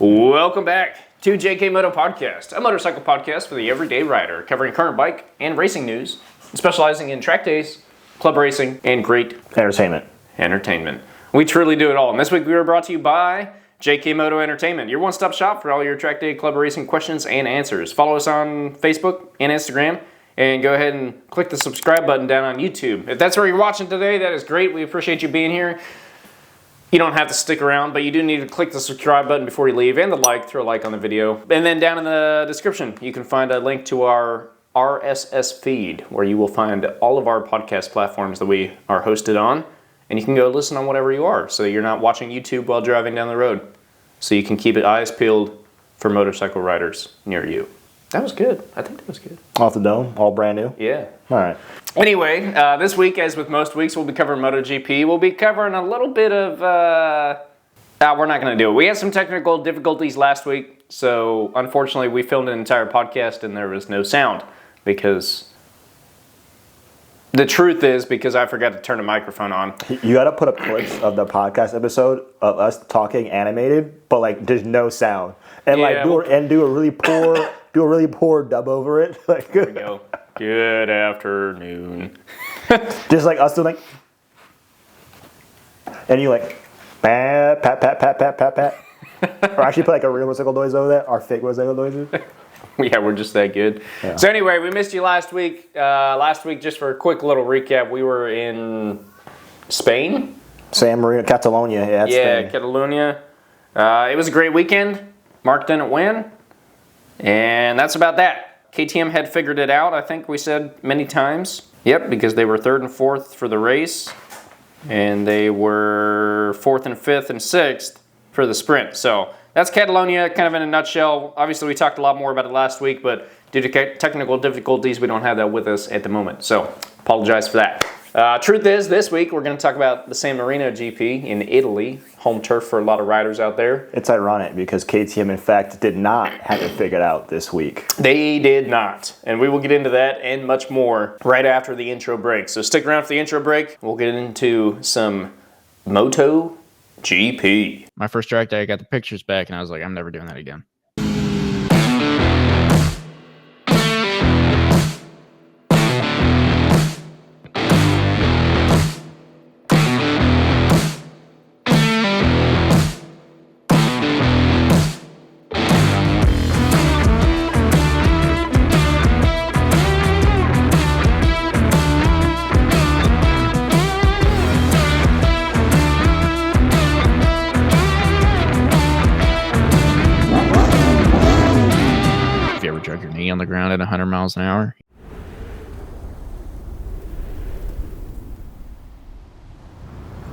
Welcome back to JKMoto Podcast, a motorcycle podcast for the everyday rider, covering current bike and racing news, specializing in track days, club racing, and great entertainment. We truly do it all. And this week we are brought to you by JKMoto Entertainment, your one-stop shop for all your track day, club racing questions and answers. Follow us on Facebook and Instagram, and go ahead and click the subscribe button down on YouTube. If that's where you're watching today, that is great. We appreciate you being here. You don't have to stick around, but you do need to click the subscribe button before you leave, and the like, throw a like on the video. And then down in the description, you can find a link to our RSS feed, where you will find all of our podcast platforms that we are hosted on, and you can go listen on whatever you are, so you're not watching YouTube while driving down the road. So you can keep your eyes peeled for motorcycle riders near you. That was good. I think that was good. Off the dome, all brand new? Yeah. All right. Anyway, this week, as with most weeks, we'll be covering MotoGP. We'll be covering a little bit of... we're not going to do it. We had some technical difficulties last week, so unfortunately we filmed an entire podcast and there was no sound, because... The truth is, because I forgot to turn the microphone on. You got to put up clips of the podcast episode of us talking animated, but like there's no sound, and yeah, do a really poor dub over it. Like, there we go. Good afternoon. Just like us doing like, and you like, pat pat pat pat pat pat pat, or actually put like a real motorcycle noise over that, our fake motorcycle noises. Yeah, we're just that good. Yeah. So anyway, we missed you last week. Just for a quick little recap, we were in Spain? San Marino, Catalonia. Yeah, Spain. Catalonia. It was a great weekend. Marc didn't win. And that's about that. KTM had figured it out, I think we said many times. Yep, because they were 3rd and 4th for the race. And they were 4th and 5th and 6th for the sprint. So... that's Catalonia, kind of in a nutshell. Obviously, we talked a lot more about it last week, but due to technical difficulties, we don't have that with us at the moment. So, apologize for that. Truth is, this week, we're going to talk about the San Marino GP in Italy, home turf for a lot of riders out there. It's ironic because KTM, in fact, did not have it figured out this week. They did not. And we will get into that and much more right after the intro break. So, stick around for the intro break. We'll get into some MotoGP. My first track day, I got the pictures back, and I was like, I'm never doing that again. On the ground at 100 miles an hour.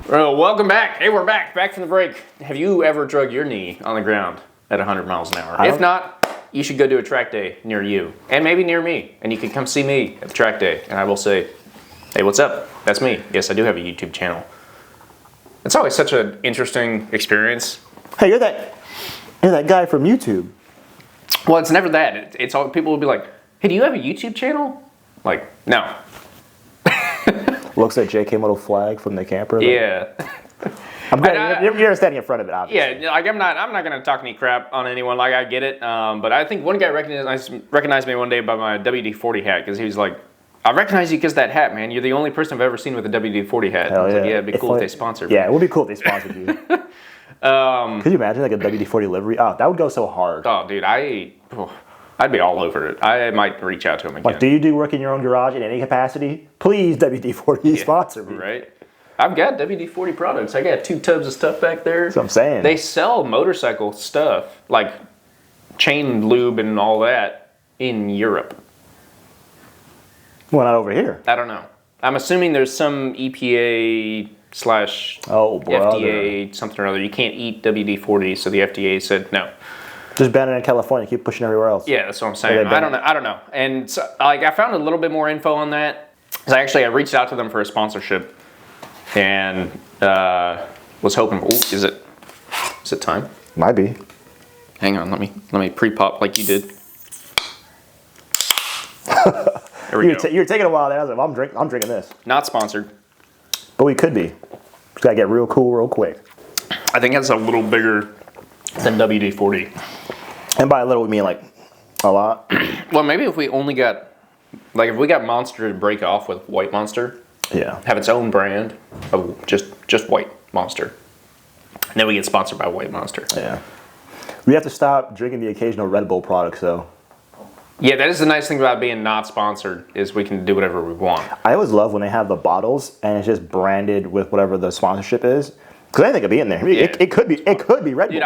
Well, welcome back. Hey, we're back from the break. Have you ever drug your knee on the ground at 100 miles an hour? If not, you should go do a track day near you, and maybe near me, and you can come see me at the track day, and I will say, hey, what's up? That's me. Yes, I do have a YouTube channel. It's always such an interesting experience. Hey, you're that guy from YouTube. Well, it's never that. It's all people will be like, hey, do you have a YouTube channel? Like, no. Looks like JKMoto flag from the camper. Yeah. You're standing in front of it, obviously. Yeah, like I'm not gonna talk any crap on anyone. Like, I get it. But I think one guy recognized me one day by my WD-40 hat, because he was like, I recognize you because that hat, man. You're the only person I've ever seen with a WD-40 hat. Hell I was yeah. like, yeah, it'd be cool if they sponsored me. Yeah, it would be cool if they sponsored you. Could you imagine like a WD-40 livery? Oh, that would go so hard. Oh, dude, I'd be all over it. I might reach out to him again. Like, do you do work in your own garage in any capacity? Please, WD-40 sponsor me. Right. I've got WD-40 products. I got 2 tubs of stuff back there. That's what I'm saying. They sell motorcycle stuff, like chain lube and all that, in Europe. Well, not over here. I don't know. I'm assuming there's some EPA / FDA something or other. You can't eat WD-40, so the FDA said no. Just ban it in California. Keep pushing everywhere else. Yeah, that's what I'm saying. I don't know. And so, like, I found a little bit more info on that. Because I reached out to them for a sponsorship, and was hoping. Oh, is it time? Might be. Hang on. Let me pre-pop like you did. There we go. You're taking a while there. I was like, I'm drinking this. Not sponsored. But we could be. Just gotta get real cool real quick. I think that's a little bigger than WD-40. And by a little, we mean like a lot. Well, maybe if we only got, like if we got Monster to break off with White Monster, Yeah. have its own brand of just White Monster. And then we get sponsored by White Monster. Yeah. We have to stop drinking the occasional Red Bull product, so. Yeah, that is the nice thing about being not sponsored, is we can do whatever we want. I always love when they have the bottles and it's just branded with whatever the sponsorship is. Because anything could be in there. I mean, Yeah. it could be Red Bull. Dude,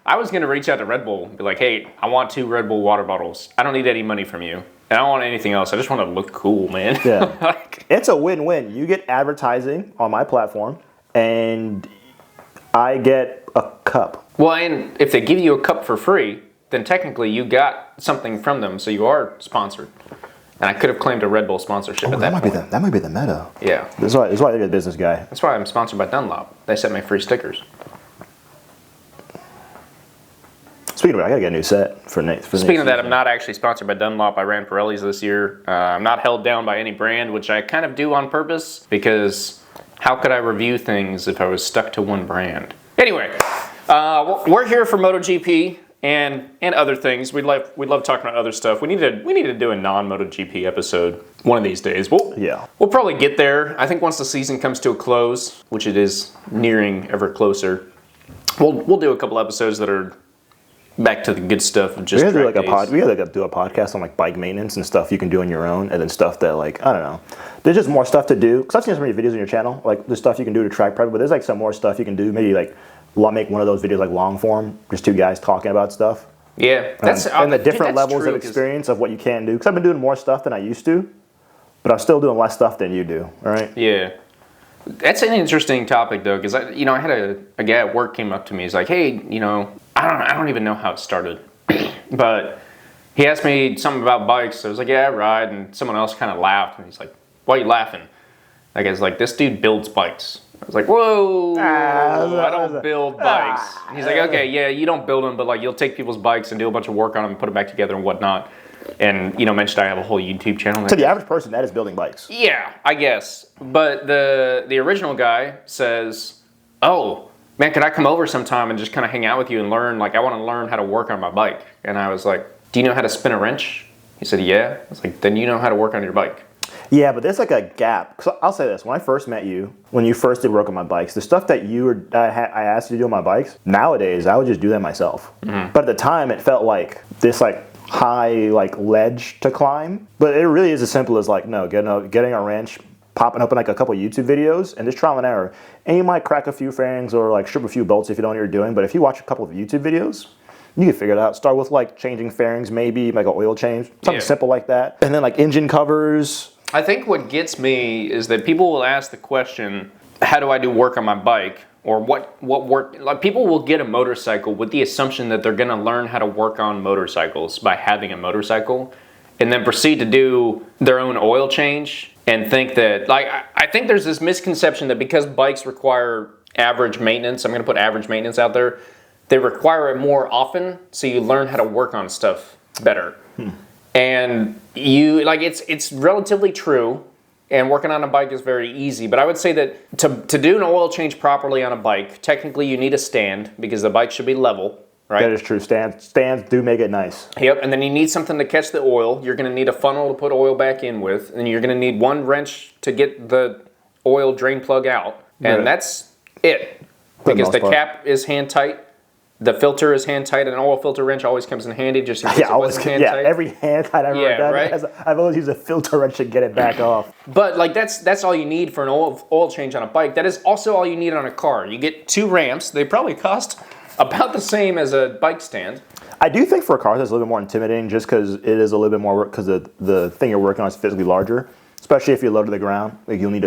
I was going to reach out to Red Bull and be like, hey, I want 2 Red Bull water bottles. I don't need any money from you. And I don't want anything else. I just want to look cool, man. Yeah. Like, It's a win-win. You get advertising on my platform and I get a cup. well, and if they give you a cup for free, then technically you got something from them, so you are sponsored. And I could have claimed a Red Bull sponsorship at that point. That might be the meta. Yeah. That's why they're a business guy. That's why I'm sponsored by Dunlop. They sent me free stickers. Speaking of it, I gotta get a new set for Nate. Speaking of that, I'm not actually sponsored by Dunlop. I ran Pirellis this year. I'm not held down by any brand, which I kind of do on purpose, because how could I review things if I was stuck to one brand? Anyway, we're here for MotoGP and other things. We love talking about other stuff. We need to do a non-MotoGP episode one of these days. We'll probably get there. I think once the season comes to a close, which it is nearing ever closer, we'll do a couple episodes that are back to the good stuff of just we gotta track do a podcast on like bike maintenance and stuff you can do on your own, and then stuff that like I don't know. There's just more stuff to do. Cause I've seen some of your videos on your channel, like the stuff you can do to track prep, but there's like some more stuff you can do. Maybe like make one of those videos like long form, just 2 guys talking about stuff. Yeah, And the different levels of experience of what you can do. Because I've been doing more stuff than I used to, but I'm still doing less stuff than you do. All right. Yeah, that's an interesting topic though, because I had a guy at work came up to me. He's like, hey, I don't even know how it started, but he asked me something about bikes. So I was like, yeah, I ride, and someone else kind of laughed, and he's like, why are you laughing? Like, I was like, this dude builds bikes. I was like, whoa, I don't build bikes. He's like, okay, yeah, you don't build them, but like you'll take people's bikes and do a bunch of work on them and put them back together and whatnot. And mentioned I have a whole YouTube channel. To the average person, that is building bikes. Yeah, I guess. But the original guy says, oh, man, could I come over sometime and just kind of hang out with you and learn? Like, I want to learn how to work on my bike. And I was like, do you know how to spin a wrench? He said, yeah. I was like, then you know how to work on your bike. Yeah, but there's like a gap. Cause I'll say this: when I first met you, when you first did work on my bikes, the stuff that I asked you to do on my bikes, nowadays I would just do that myself. Mm-hmm. But at the time, it felt like this like high like ledge to climb. But it really is as simple as like getting a wrench, popping open like a couple YouTube videos, and just trial and error. And you might crack a few fairings or like strip a few bolts if you don't know what you're doing. But if you watch a couple of YouTube videos, you can figure it out. Start with like changing fairings, maybe like an oil change, something simple like that, and then like engine covers. I think what gets me is that people will ask the question, how do I do work on my bike? Or what work, like people will get a motorcycle with the assumption that they're gonna learn how to work on motorcycles by having a motorcycle, and then proceed to do their own oil change and think that, like, I think there's this misconception that because bikes require average maintenance, I'm gonna put average maintenance out there, they require it more often, so you learn how to work on stuff better. And it's relatively true, and working on a bike is very easy, but I would say that to do an oil change properly on a bike, technically you need a stand because the bike should be level, right? That is true. Stands do make it nice. Yep, and then you need something to catch the oil. You're gonna need a funnel to put oil back in with, and you're gonna need one wrench to get the oil drain plug out, and that's it. Because the cap is hand tight. The filter is hand tight, and an oil filter wrench always comes in handy just in case it wasn't hand tight. Every hand tight I've ever done, right? I've always used a filter wrench to get it back off. But like that's all you need for an oil change on a bike. That is also all you need on a car. You get 2 ramps. They probably cost about the same as a bike stand. I do think for a car that's a little bit more intimidating just because it is a little bit more work because the thing you're working on is physically larger. Especially if you're low to the ground, like you need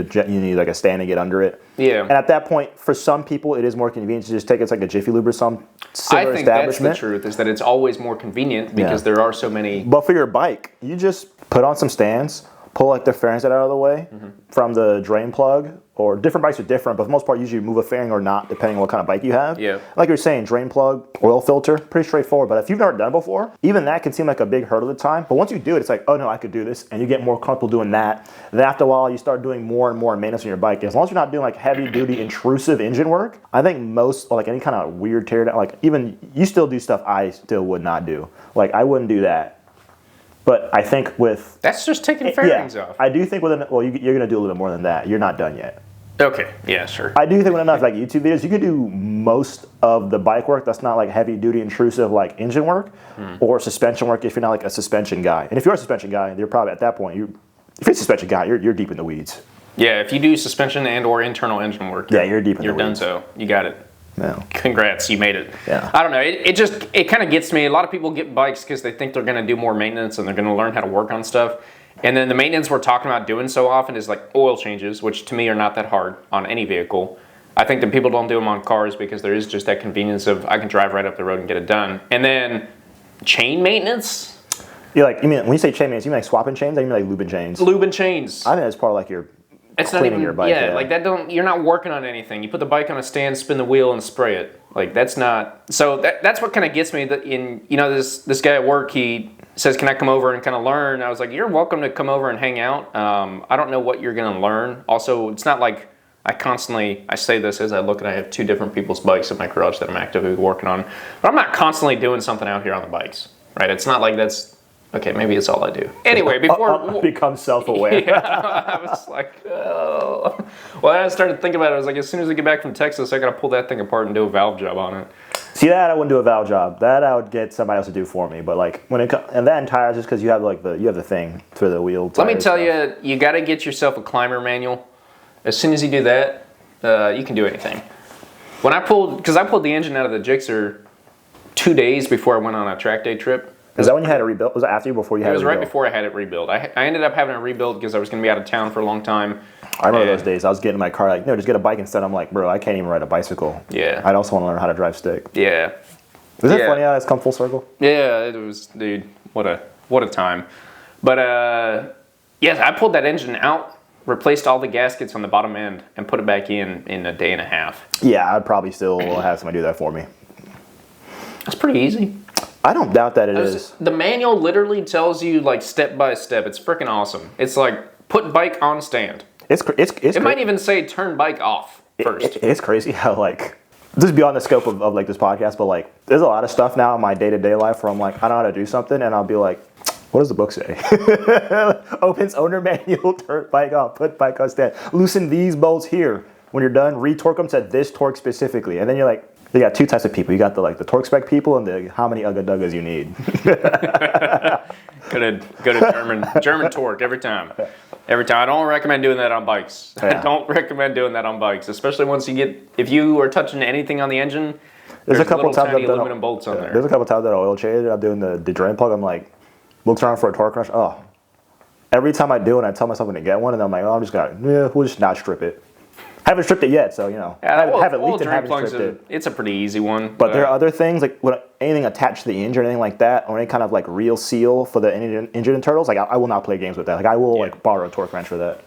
like a stand to get under it. Yeah. And at that point, for some people, it is more convenient to just take it's like a Jiffy Lube or some similar establishment. I think that's the truth, is that it's always more convenient because there are so many. But for your bike, you just put on some stands, pull like the fairings out of the way from the drain plug, or different bikes are different, but for the most part, usually you move a fairing or not, depending on what kind of bike you have. Yeah. Like you're saying, drain plug, oil filter, pretty straightforward. But if you've never done it before, even that can seem like a big hurdle at the time. But once you do it, it's like, oh no, I could do this, and you get more comfortable doing that. Then after a while, you start doing more and more maintenance on your bike. As long as you're not doing like heavy duty, intrusive engine work, I think most, like any kind of weird teardown, like even you still do stuff I still would not do. Like I wouldn't do that. But I think with... That's just taking fairings off. I do think with... Well, you're going to do a little bit more than that. You're not done yet. Okay, yeah, sure. I do think with enough like YouTube videos, you can do most of the bike work that's not like heavy duty, intrusive like engine work or suspension work if you're not like a suspension guy. And if you're a suspension guy, you're probably at that point, if you're a suspension guy, you're deep in the weeds. Yeah, if you do suspension and or internal engine work, you're deep in the weeds. You're done so. You got it. Yeah. Congrats, you made it. Yeah. I don't know. It kind of gets me. A lot of people get bikes because they think they're going to do more maintenance and they're going to learn how to work on stuff. And then the maintenance we're talking about doing so often is like oil changes, which to me are not that hard on any vehicle. I think that people don't do them on cars because there is just that convenience of I can drive right up the road and get it done. And then chain maintenance. You mean when you say chain maintenance, you mean like swapping chains? Or you mean like lubing chains? Lubing chains. I think that's part of like your It's not cleaning even your bike. yeah, like that don't. You're not working on anything. You put the bike on a stand, spin the wheel, and spray it. Like that's not. So that's what kind of gets me. That in this guy at work, he says, "Can I come over and kind of learn?" I was like, "You're welcome to come over and hang out. I don't know what you're gonna learn. Also, it's not like I say this as I look and I have two different people's bikes in my garage that I'm actively working on, but I'm not constantly doing something out here on the bikes, right? It's not like that's. Okay, maybe it's all I do. Anyway, before... Become self-aware. Yeah, I was like, oh. Well, I started thinking about it. I was like, as soon as I get back from Texas, I got to pull that thing apart and do a valve job on it. See, that I wouldn't do a valve job. That I would get somebody else to do for me. But like when it comes... And that entire just because you have like the thing for the wheel. Let me tell you, you got to get yourself a climber manual. As soon as you do that, you can do anything. When I pulled the engine out of the Gixxer 2 days before I went on a track day trip. Is that when you had it rebuilt? Was it after you before you had it rebuilt? It was right before I had it rebuilt. I ended up having it rebuilt because I was going to be out of town for a long time. I remember those days. I was getting in my car like, no, just get a bike instead. I'm like, bro, I can't even ride a bicycle. Yeah. I'd also want to learn how to drive stick. Yeah. Isn't it funny how it's come full circle? Yeah, it was, dude, what a time. But, yes, I pulled that engine out, replaced all the gaskets on the bottom end, and put it back in a day and a half. Yeah, I'd probably still have somebody do that for me. That's pretty easy. I don't doubt that it is. The manual literally tells you like step by step. It's freaking awesome. It's like put bike on stand. It might even say turn bike off first. It's crazy how like this is beyond the scope of like this podcast, but like there's a lot of stuff now in my day-to-day life where I'm like I know how to do something and I'll be like, what does the book say? Opens owner manual, turn bike off, put bike on stand, loosen these bolts here. When you're done, re-torque them to this torque specifically, and then you're like. You got two types of people. You got the torque spec people and the how many ugga duggas you need. go to German torque every time. Every time. I don't recommend doing that on bikes. Yeah. I don't recommend doing that on bikes, especially once if you are touching anything on the engine. There's a couple times I've done aluminum bolts on there. There's a couple times that I oil changed. I'm doing the drain plug. I'm like, looks around for a torque wrench. Oh, every time I do it, I tell myself I'm gonna get one, and then I'm like, oh, I'm just gonna we'll just not strip it. Haven't stripped it yet, so haven't leaked and haven't stripped it. It's a pretty easy one. But there are other things like anything attached to the engine or anything like that, or any kind of like real seal for the engine internals. Like I will not play games with that. Like I will like borrow a torque wrench for that.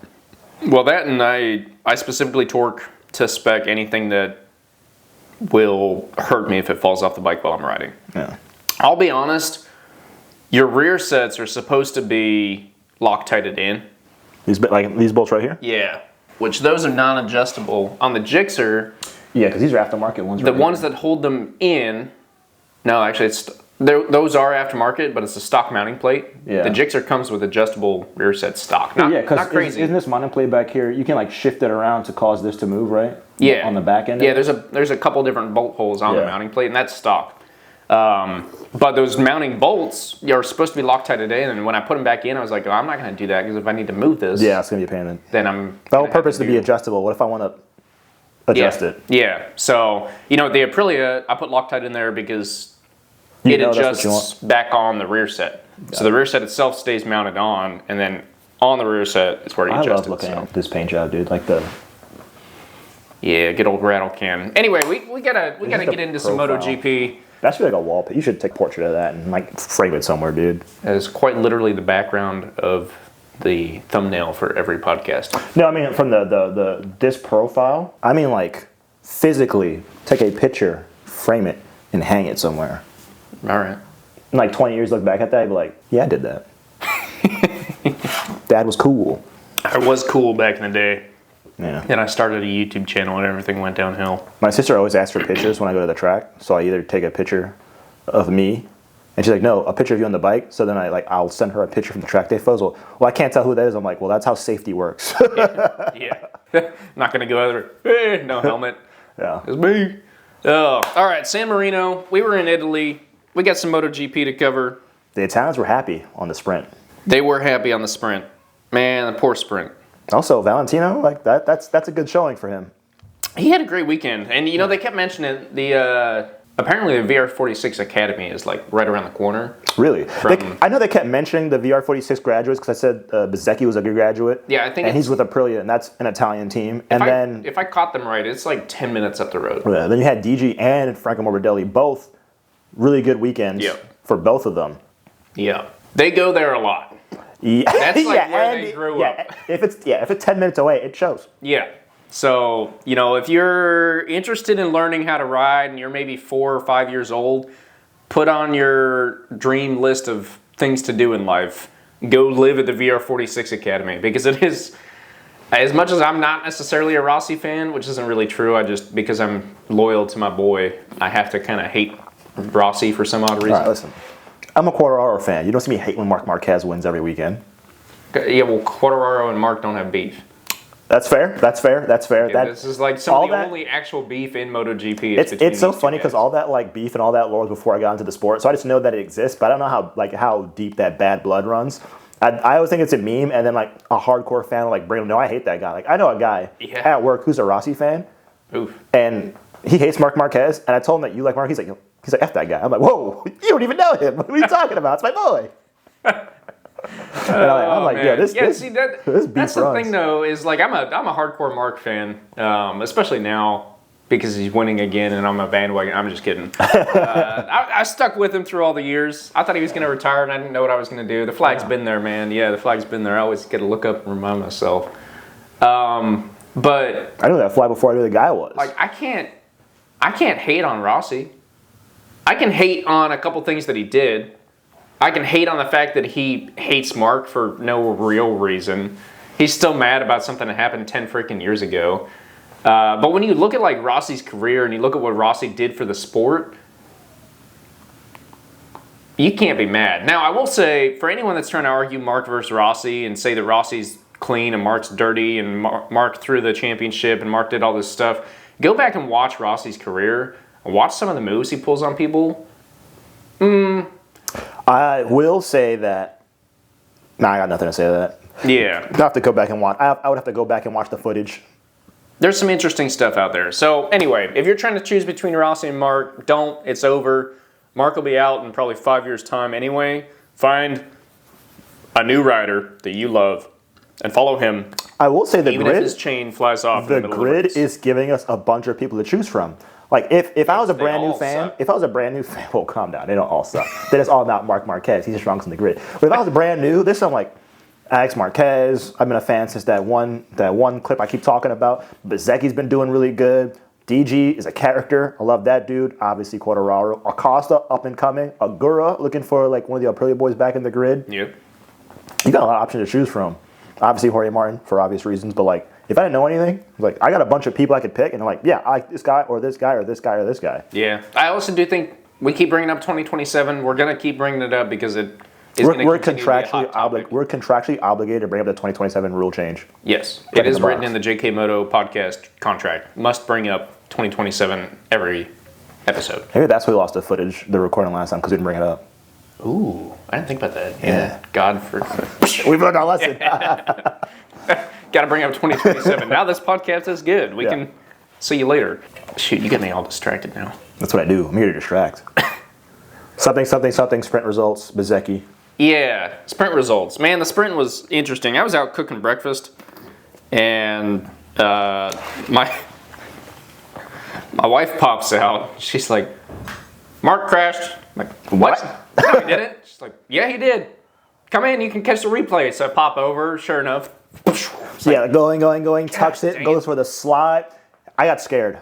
Well, that and I specifically torque to spec anything that will hurt me if it falls off the bike while I'm riding. Yeah. I'll be honest. Your rear sets are supposed to be Loctited in. These bolts right here. Yeah. Which those are non-adjustable. On the Gixxer, yeah, because these are aftermarket ones. The ones that hold them in, no, actually, those are aftermarket, but it's a stock mounting plate. Yeah. The Gixxer comes with adjustable rear set stock. Not crazy. Isn't this mounting plate back here? You can like shift it around to cause this to move, right? Yeah. On the back end. Yeah, there's a couple different bolt holes on the mounting plate, and that's stock. But those mounting bolts are supposed to be Loctited in, and when I put them back in, I was like, oh, I'm not going to do that because if I need to move this, it's going to be a pain. Then I'm. The whole purpose to be adjustable. What if I want to adjust it? Yeah. So the Aprilia, I put Loctite in there because it adjusts back on the rear set. So the rear set itself stays mounted on, and then on the rear set is where you adjust it. I love looking at this paint job, dude. Like the. Yeah, good old rattle can. Anyway, we gotta get into some MotoGP. That should be like a wall. You should take a portrait of that and like frame it somewhere, dude. That is quite literally the background of the thumbnail for every podcast. No, I mean from this profile. I mean like physically take a picture, frame it, and hang it somewhere. All right. In like 20 years, look back at that, and be like, yeah, I did that. Dad was cool. I was cool back in the day. Yeah. And I started a YouTube channel and everything went downhill. My sister always asks for pictures when I go to the track, so I either take a picture of me, and she's like, no, a picture of you on the bike. So then I'll send her a picture from the track day photos. Well, I can't tell who that is. I'm like, well, that's how safety works. Yeah. Not gonna go out there. No helmet. Yeah. It's me. Oh, all right. San Marino. We were in Italy. We got some MotoGP to cover. The Italians were happy on the sprint. They were happy on the sprint. Man, the poor sprint. Also, Valentino, like that's a good showing for him. He had a great weekend, and you know they kept mentioning the apparently the VR46 Academy is like right around the corner. Really, I know they kept mentioning the VR46 graduates because I said Bezzecchi was a good graduate. Yeah, I think, and he's with Aprilia, and that's an Italian team. And if I caught them right, it's like 10 minutes up the road. Yeah, then you had DG and Franco Morbidelli, both really good weekends for both of them. Yeah, they go there a lot. Yeah, that's like where they grew up. If it's 10 minutes away, it shows. Yeah. So, you know, if you're interested in learning how to ride and you're maybe 4 or 5 years old, put on your dream list of things to do in life. Go live at the VR46 Academy, because it is, as much as I'm not necessarily a Rossi fan, which isn't really true, because I'm loyal to my boy, I have to kind of hate Rossi for some odd reason. All right, listen. I'm a Quartararo fan. You don't see me hate when Marc Marquez wins every weekend. Yeah, well, Quartararo and Marc don't have beef. That's fair. Yeah, this is like some of the only actual beef in MotoGP. It's so funny because all that like beef and all that lore was before I got into the sport, so I just know that it exists, but I don't know how deep that bad blood runs. I always think it's a meme, and then like a hardcore fan will like bring him. No, I hate that guy. Like I know a guy at work who's a Rossi fan, and he hates Marc Marquez, and I told him that you like Marc. He's like F that guy. I'm like, whoa, you don't even know him. What are you talking about? It's my boy. And I'm like, yeah, this that's beef the runs. thing though, is like I'm a hardcore Marc fan, especially now because he's winning again, and I'm a bandwagon. I'm just kidding. I stuck with him through all the years. I thought he was going to retire, and I didn't know what I was going to do. The flag's been there, man. Yeah, the flag's been there. I always get to look up and remind myself. But I knew that flag before I knew the guy was. Like I can't hate on Rossi. I can hate on a couple things that he did. I can hate on the fact that he hates Marc for no real reason. He's still mad about something that happened 10 freaking years ago. But when you look at like Rossi's career and you look at what Rossi did for the sport, you can't be mad. Now, I will say, for anyone that's trying to argue Marc versus Rossi and say that Rossi's clean and Marc's dirty and Marc threw the championship and Marc did all this stuff, go back and watch Rossi's career and watch some of the moves he pulls on people. I will say that. Nah, I got nothing to say to that. Yeah. I have to go back and watch. I would have to go back and watch the footage. There's some interesting stuff out there. So anyway, if you're trying to choose between Rossi and Marc, don't. It's over. Marc will be out in probably 5 years' time anyway. Find a new rider that you love and follow him. I will say the even grid. if his chain flies off. The in the middle grid of the race. is giving us a bunch of people to choose from. Like if I was a brand new fan, well, calm down. They don't all suck. Then it's all about Marc Marquez. He's the strongest in the grid. But if I was brand new, this I'm like Alex Marquez. I've been a fan since that one clip I keep talking about. Bezzecchi's been doing really good. DG is a character. I love that dude. Obviously Quartararo. Acosta up and coming. Agura looking for like one of the Aprilia boys back in the grid. Yep. You got a lot of options to choose from. Obviously Jorge Martin for obvious reasons, but like if I didn't know anything, like I got a bunch of people I could pick, and I'm like, yeah, I like this guy or this guy or this guy or this guy. Yeah, I also do think we keep bringing up 2027. We're gonna keep bringing it up because it is we're contractually obligated to bring up the 2027 rule change. Yes, it is written in the JKMoto podcast contract. Must bring up 2027 every episode. Maybe that's why we lost the recording last time because we didn't bring it up. Ooh, I didn't think about that. Yeah. God for. We've learned our lesson. Got to bring up 2027. Now this podcast is good. We can see you later. Shoot, you get me all distracted now. That's what I do. I'm here to distract. something, sprint results, Bezzecchi. Yeah, sprint results. Man, the sprint was interesting. I was out cooking breakfast, and my wife pops out. She's like, Marc crashed. I'm like, what? No, he didn't. She's like, yeah, he did. come in, you can catch the replay. So I pop over, sure enough. Yeah, going, tucks it, dang goes for the slide. I got scared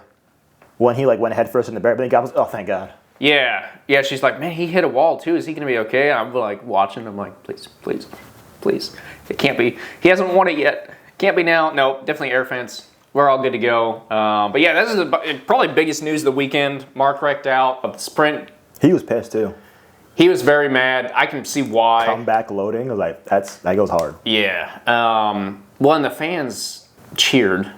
when he like went head first in the barrier, but he got, oh, thank God. Yeah, she's like, man, he hit a wall too. Is he going to be okay? And I'm like watching. I'm like, please. It can't be. He hasn't won it yet. Can't be now. No, definitely air fence. We're all good to go. But yeah, this is probably biggest news of the weekend. Mark wrecked out of the sprint. He was pissed too. He was very mad. I can see why. Comeback loading, I was like, that goes hard. Yeah. Well, and the fans cheered.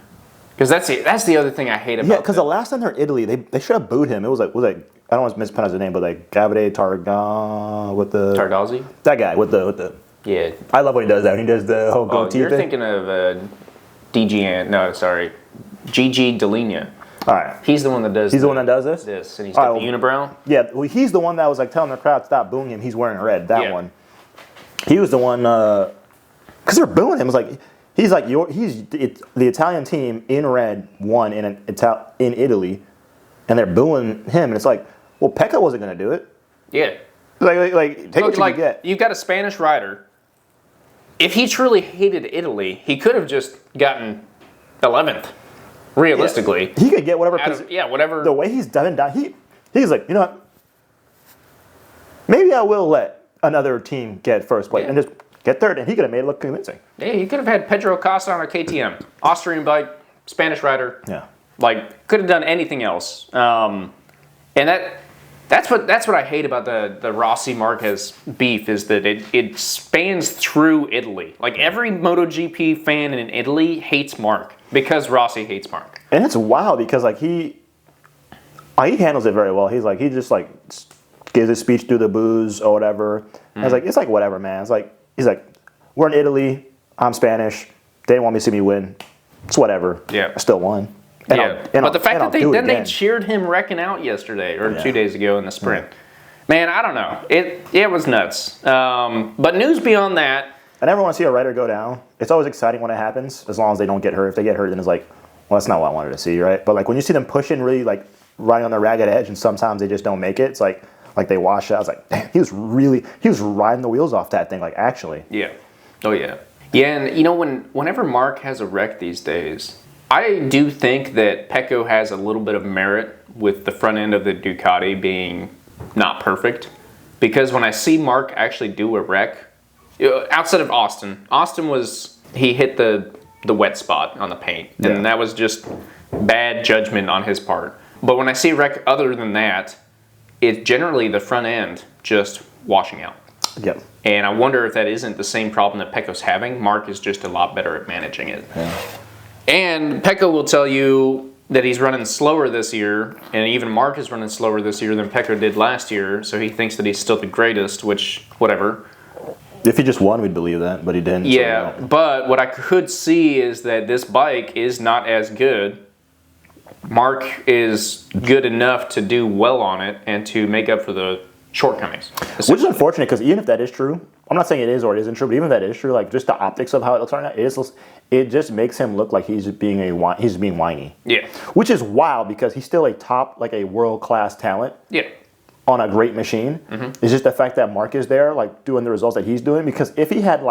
Because that's the other thing I hate about Yeah, because the last time they're in Italy, they should have booed him. It was like I don't want to mispronounce the name, but like Davide Targa with the Tardazzi? That guy with the Yeah. I love when he does that. When he does the whole Oh, goatee you're thing. thinking of Gigi Delinea. All right. He's the one that does He's the one that does this? This, and he's got the unibrow. Yeah, well, he's the one that was like telling the crowd stop booing him. He's wearing red. That Yeah. one. He was the one because they're booing him. It was like he's the Italian team in red won in Italy, and they're booing him. And it's like, well, Pecco wasn't going to do it. Yeah. Like take what you can get. You've got a Spanish rider. If he truly hated Italy, he could have just gotten 11th. Realistically, He could get whatever. whatever. The way he's done it, he's like, you know what? Maybe I will let another team get first place and just get third, and he could have made it look convincing. Yeah, he could have had Pedro Acosta on a KTM, Austrian bike, Spanish rider. Yeah. Like, could have done anything else. And that's what I hate about the Rossi Marquez beef is that it spans through Italy. Like every MotoGP fan in Italy hates Marc because Rossi hates Marc. And it's wild because like he handles it very well. He just like gives his speech through the booze or whatever. And it's like whatever, man. He's like, we're in Italy. I'm Spanish. They didn't want me to see me win. It's whatever. Yeah. I still won. But the fact that they cheered him wrecking out yesterday or 2 days ago in the sprint, man, I don't know. It was nuts. But news beyond that. I never want to see a rider go down. It's always exciting when it happens, as long as they don't get hurt. If they get hurt, then it's like, well, that's not what I wanted to see, right? But like when you see them pushing really like riding on the ragged edge, and sometimes they just don't make it. It's like they wash out. I was like, damn, he was riding the wheels off that thing, like actually. Yeah. Oh yeah. Yeah, and whenever Marc has a wreck these days, I do think that Pecco has a little bit of merit with the front end of the Ducati being not perfect. Because when I see Marc actually do a wreck, outside of Austin he hit the wet spot on the paint. And that was just bad judgment on his part. But when I see a wreck other than that, it's generally the front end just washing out. Yep. And I wonder if that isn't the same problem that Pecco's having. Marc is just a lot better at managing it. Yeah. And Pecco will tell you that he's running slower this year, and even Marc is running slower this year than Pecco did last year, so he thinks that he's still the greatest, which, whatever. If he just won, we'd believe that, but he didn't. Yeah, but what I could see is that this bike is not as good. Marc is good enough to do well on it and to make up for the shortcomings. Which is unfortunate, because even if that is true, I'm not saying it is or it isn't true, but even if that is true, like just the optics of how it looks right now, it just makes him look like he's being whiny. Yeah. Which is wild because he's still a world-class talent. Yeah. On a great machine. It's just the fact that Marc is there, like doing the results that he's doing. Because if he had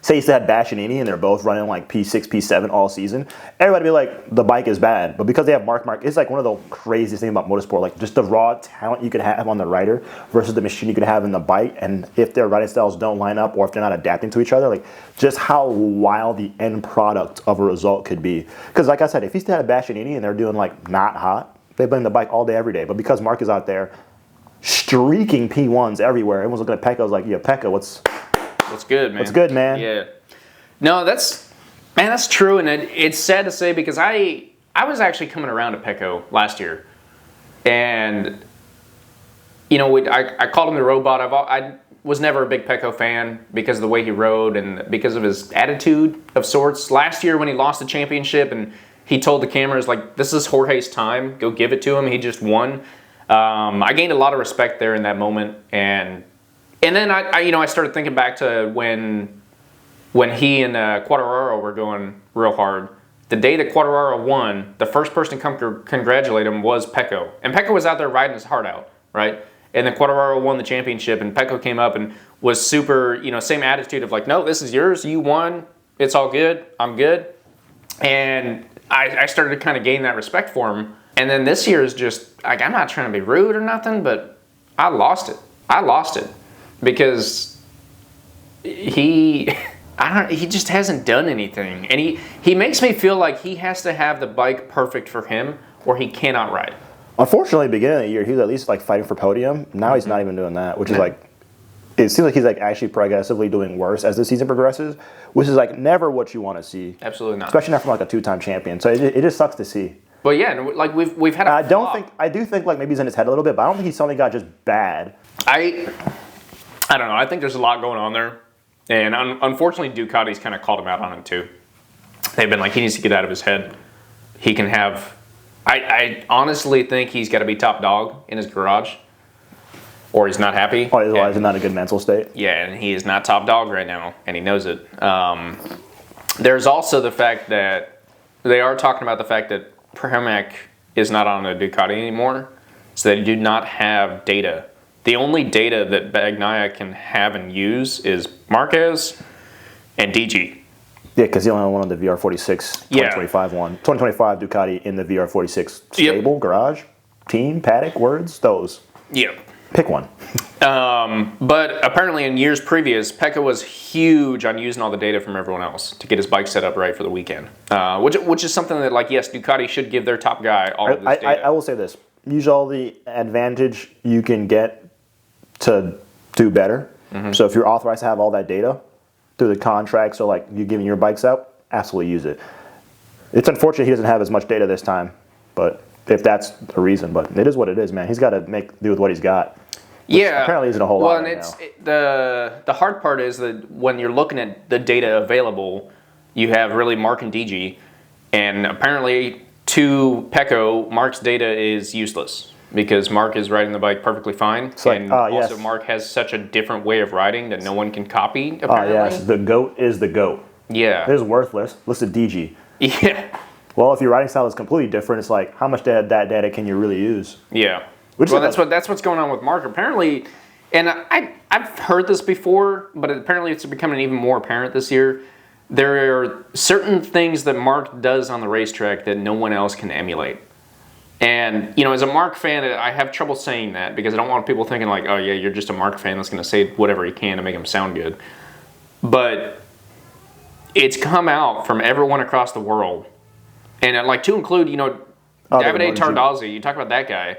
say he still had Bastianini and they're both running like P6, P7 all season, everybody would be like, the bike is bad. But because they have Marc Marquez, it's like one of the craziest things about motorsport, like just the raw talent you could have on the rider versus the machine you could have in the bike. And if their riding styles don't line up or if they're not adapting to each other, like just how wild the end product of a result could be. Because like I said, if he still had a Bastianini and they're doing like not hot, they blame the bike all day, every day. But because Marc is out there streaking P1s everywhere, everyone's looking at Pecco, I was like, yeah, Pecco, what's good, man? What's good, man? Yeah. No, that's true, and it's sad to say because I was actually coming around to Pecco last year, and I called him the robot. I was never a big Pecco fan because of the way he rode and because of his attitude of sorts. Last year when he lost the championship and he told the cameras like, "This is Jorge's time. Go give it to him." He just won. I gained a lot of respect there in that moment, and then I started thinking back to when he and Quartararo were going real hard. The day that Quartararo won, the first person to come congratulate him was Pecco. And Pecco was out there riding his heart out, right? And then Quartararo won the championship, and Pecco came up and was super, same attitude of like, no, this is yours. You won. It's all good. I'm good. And I started to kind of gain that respect for him. And then this year is just, like, I'm not trying to be rude or nothing, but I lost it. Because he just hasn't done anything. And he makes me feel like he has to have the bike perfect for him or he cannot ride. Unfortunately, beginning of the year, he was at least like fighting for podium. Now he's not even doing that, which is like, it seems like he's like actually progressively doing worse as the season progresses, which is like never what you want to see. Absolutely not. Especially not from like a 2-time champion. So it just sucks to see. But yeah, like we've had I do think like maybe he's in his head a little bit, but I don't think he suddenly got just bad. I don't know. I think there's a lot going on there. And unfortunately, Ducati's kind of called him out on it too. They've been like, he needs to get out of his head. He can have... I honestly think he's got to be top dog in his garage, or he's not happy. Oh, otherwise, he's not in a good mental state. Yeah, and he is not top dog right now, and he knows it. There's also the fact that they are talking about the fact that Pramac is not on a Ducati anymore, so they do not have data. The only data that Bagnaia can have and use is Marquez and DG. Yeah, because he only won on the VR46 2025 one. 2025 Ducati in the VR46 stable, garage, team, paddock, words, those. Yeah. Pick one. But apparently in years previous, Pecco was huge on using all the data from everyone else to get his bike set up right for the weekend. Which is something that, like, yes, Ducati should give their top guy all of this data. I will say this. Use all the advantage you can get to do better. Mm-hmm. So if you're authorized to have all that data through the contracts or like you giving your bikes out, absolutely use it. It's unfortunate he doesn't have as much data this time, but if that's a reason, but it is what it is, man. He's got to do with what he's got. Yeah, apparently isn't a whole lot. Well, and the hard part is that when you're looking at the data available, you have really Marc and DG, and apparently to Pecco, Marc's data is useless because Marc is riding the bike perfectly fine, and also Marc has such a different way of riding that no one can copy. Apparently, yes, the GOAT is the GOAT. Yeah, it is worthless. Listen to DG. Yeah. Well, if your riding style is completely different, it's like how much that data can you really use? Yeah. That's what's going on with Marc. Apparently, and I've heard this before, but apparently it's becoming even more apparent this year. There are certain things that Marc does on the racetrack that no one else can emulate. And, as a Marc fan, I have trouble saying that because I don't want people thinking like, oh yeah, you're just a Marc fan that's going to say whatever he can to make him sound good. But it's come out from everyone across the world. And like to include, Davide Tardazzi, you talk about that guy.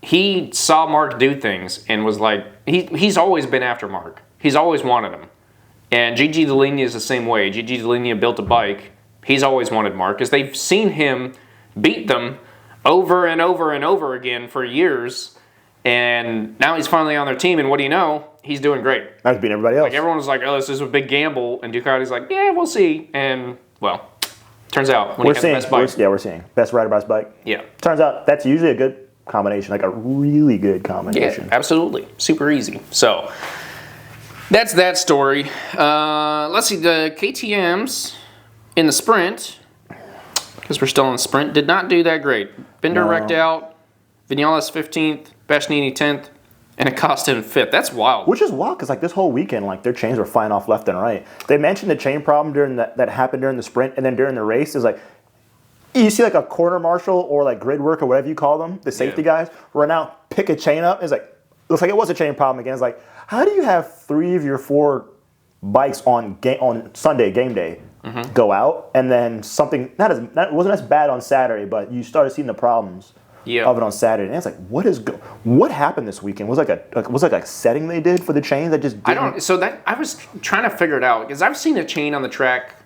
He saw Marc do things and was like, he's always been after Marc. He's always wanted him. And Gigi Dall'Igna is the same way. Gigi Dall'Igna built a bike. He's always wanted Marc because they've seen him beat them over and over and over again for years. And now he's finally on their team. And what do you know? He's doing great. Now he's beating everybody else. Like everyone was like, oh, this is a big gamble. And Ducati's like, yeah, we'll see. And, well, turns out when he has the best bike. We're seeing. Best rider, best bike. Yeah. Turns out that's usually a good combination, like a really good combination. Yeah, absolutely. Super easy. So that's that story. Let's see, the KTMs in the sprint, because we're still in the sprint, did not do that great. Binder wrecked out, Vinales 15th, Bastianini 10th, and Acosta in 5th. That's wild. Which is wild, because like this whole weekend, like their chains were flying off left and right. They mentioned the chain problem during that happened during the sprint, and then during the race, is like, you see like a corner marshal or like grid work or whatever you call them, the safety guys, run out, pick a chain up. It's like, looks like it was a chain problem again. It's like, how do you have 3 of your 4 bikes on Sunday, game day, go out, and then something, wasn't as bad on Saturday, but you started seeing the problems of it on Saturday. And it's like, what happened this weekend? Was like a setting they did for the chain that just didn't... I was trying to figure it out, because I've seen a chain on the track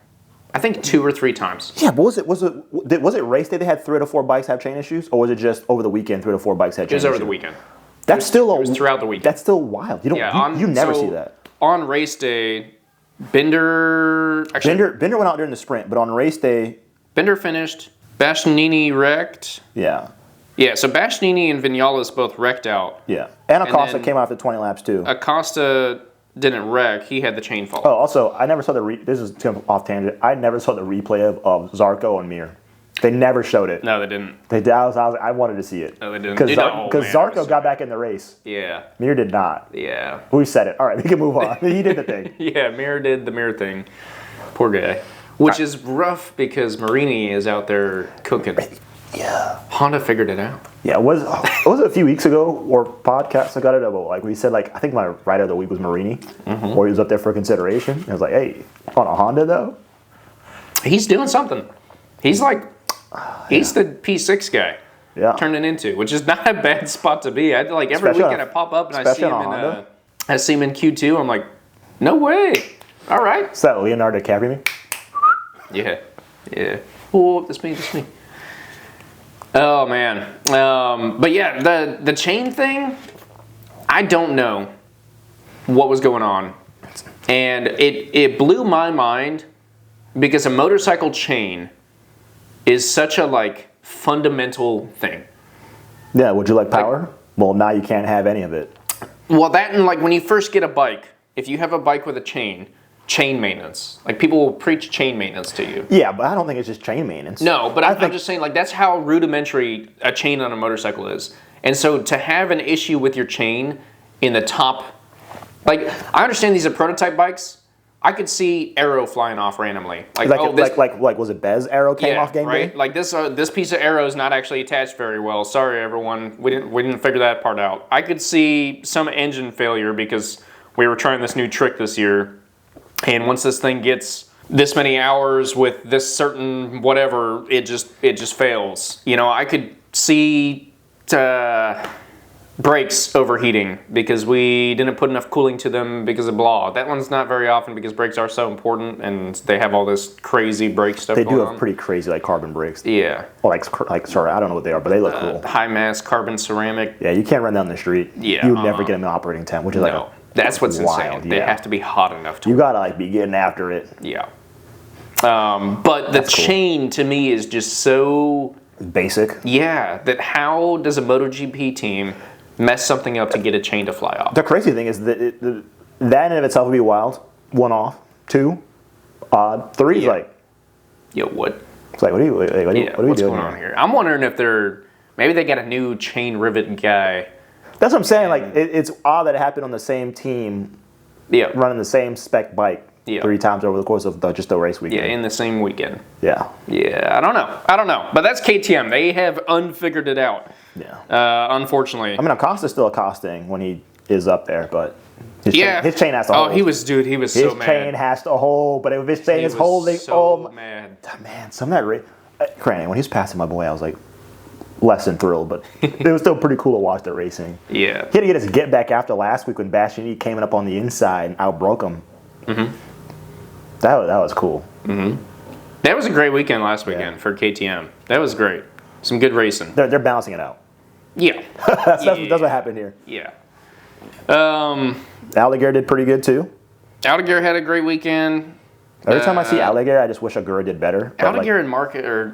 I think 2 or 3 times. Yeah, but was it race day they had 3 to 4 bikes have chain issues, or was it just over the weekend 3 to 4 bikes had chain issues? It was over the weekend. It was throughout the weekend. That's still wild. You never see that. On race day, Binder went out during the sprint, but on race day, Binder finished. Bastianini wrecked. Yeah. Yeah, so Bastianini and Vinales both wrecked out. Yeah, and Acosta came out after 20 laps too. Acosta didn't wreck. He had the chain fall. Oh, also, I never saw this is off tangent. I never saw the replay of Zarco and Mir. They never showed it. No, they didn't. I wanted to see it. No, they didn't. Because Man, Zarco got back in the race. Yeah. Mir did not. Yeah. We said it. All right, we can move on. He did the thing. Yeah, Mir did the Mir thing. Poor guy. Which is rough because Marini is out there cooking. Yeah. Honda figured it out. Yeah, was it a few weeks ago or podcast I got it about? Like we said, like I think my rider of the week was Marini, or he was up there for consideration. I was like, hey, on a Honda though. He's doing something. He's like, he's the P6 guy. Yeah. Turning into, which is not a bad spot to be. I like every weekend I pop up and I see him in Q2. I'm like, no way. All right. Is that Leonardo DiCaprio? Yeah. Yeah. Oh, that's me. Oh man. But yeah, the chain thing, I don't know what was going on. And it blew my mind because a motorcycle chain is such a like fundamental thing. Yeah, would you like power? Well, now you can't have any of it. Well, that and like when you first get a bike, if you have a bike with a chain maintenance. Like people will preach chain maintenance to you. Yeah, but I don't think it's just chain maintenance. No, but I'm just saying like that's how rudimentary a chain on a motorcycle is. And so to have an issue with your chain in the top, like I understand these are prototype bikes. I could see aero flying off randomly. Like was it Bez aero came off game right? day? Like this piece of aero is not actually attached very well. Sorry everyone, we didn't figure that part out. I could see some engine failure because we were trying this new trick this year. And once this thing gets this many hours with this certain whatever, it just fails. You know, I could see brakes overheating because we didn't put enough cooling to them because of blah. That one's not very often because brakes are so important and they have all this crazy brake stuff going on. They do have pretty crazy like carbon brakes. Yeah. Well, like sorry, I don't know what they are, but they look cool. High mass carbon ceramic. Yeah, you can't run down the street. Yeah. You would never get them in operating temp, which is like that's what's wild, insane. They have to be hot enough to. You gotta like be getting after it. Yeah. But the chain to me is just so basic. Yeah. That how does a MotoGP team mess something up to get a chain to fly off? The crazy thing is that that in and of itself would be wild. 1 off, 2 odd, 3 is like. Yo, what? It's like what are we doing? What's going on here? I'm wondering if maybe they got a new chain rivet guy. That's what I'm saying. Like it's odd that it happened on the same team, running the same spec bike 3 times over the course of just the race weekend. Yeah, in the same weekend. Yeah. Yeah, I don't know. But that's KTM. They have unfigured it out. Yeah. Unfortunately. I mean, Acosta's still accosting when he is up there, but his chain has to hold. Oh, he was so mad. His chain has to hold, but if his chain is holding, mad. Man, some of that race. Granted, when he was passing my boy, I was like, less than thrilled, but it was still pretty cool to watch the racing. Yeah. He had to get his get back after last week when Bastianini came up on the inside and outbroke him. Mm-hmm. That was cool. Mm-hmm. That was a great weekend last weekend for KTM. That was great. Some good racing. They're balancing it out. Yeah. that's what happened here. Yeah. Alligator did pretty good too. Alligator had a great weekend. Every time I see Alligator, I just wish Agura did better. Alligator and